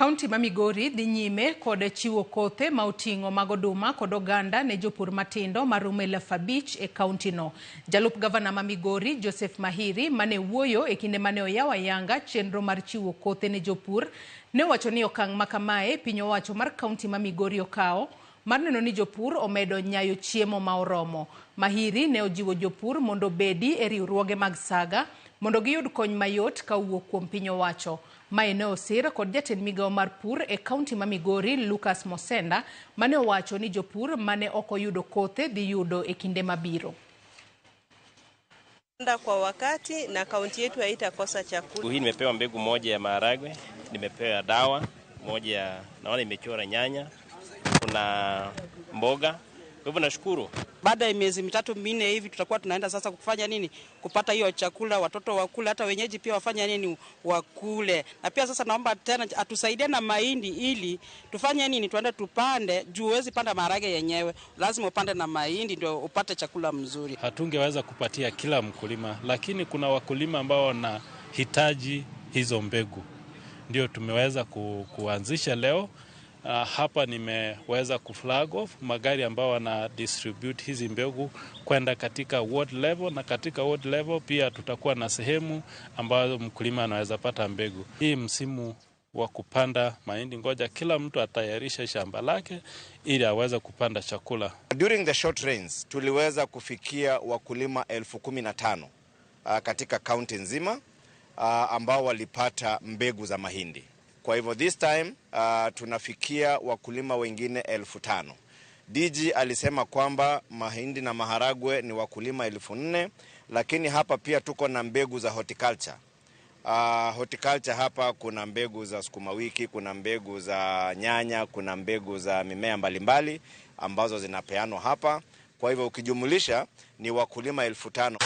Kaunti ma Migori dhi nyime kod chiwo kothe ma oting'o mag oduma kod oganda ne jopur matindo marumo 5,000 e kaunti no. Jalup gavana ma Migori Joseph Mahiri mane wuoyo e kinde mane oyawo ayanga chenro mar chiwo kothe ne jopur ne wacho ni okang' ma kamae piny owacho mar kaunti ma Migori okawo mar neno ni jopur omedo nyayo chiemo ma oromo. Mahiri ne ojiwo jopur mondo bedi e riwruoge mag saga mondo giyud kony mayot kawuok kuom piny owacho. Mae ne osir kod jatend migawo mar pur e kaunti ma Migori Lucas Mosenda mane owacho ni jopur mane ok oyudo kothe dhi yudo e kinde mabiro. Kwa wakati na kaunti yetu haitakosa chakula. Hii nimepewa mbegu moja ya maharagwe, nimepewa dawa moja, naona imechora nyanya, kuna mboga. Kwa hivyo nashukuru. Baada ya miezi 3-4 hivi tutakuwa tunaenda sasa kufanya nini? Kupata hiyo chakula, watoto wakule, hata wenyeji pia wafanya nini? Wakule. Na pia sasa naomba tena atusaidie na mahindi ili tufanye nini? Tuende tupande, juu huwezi panda maharage yenyewe. Lazima upande na mahindi ndio upate chakula mzuri. Hatungeweza kupatia kila mkulima, lakini kuna wakulima ambao wanahitaji hizo mbegu. Ndio tumeweza kuanzisha leo. Hapa nimeweza kuflag off magari ambao wana distribute hizi mbegu kwenda katika ward level, na katika ward level pia tutakuwa na sehemu ambazo mkulima anaweza pata mbegu. Hii msimu wa kupanda mahindi, ngoja kila mtu atayarisha shamba lake ili aweze kupanda chakula. During the short rains tuliweza kufikia wakulima 15,000 katika kaunti nzima ambao walipata mbegu za mahindi. Kwa hivyo this time tunafikia wakulima wengine 5,000. DG alisema kwamba mahindi na maharagwe ni wakulima 4,000, lakini hapa pia tuko na mbegu za horticulture. Horticulture hapa kuna mbegu za sukuma wiki, kuna mbegu za nyanya, kuna mbegu za mimea mbalimbali ambazo zinapeanwa hapa. Kwa hivyo ukijumulisha ni wakulima 5,000.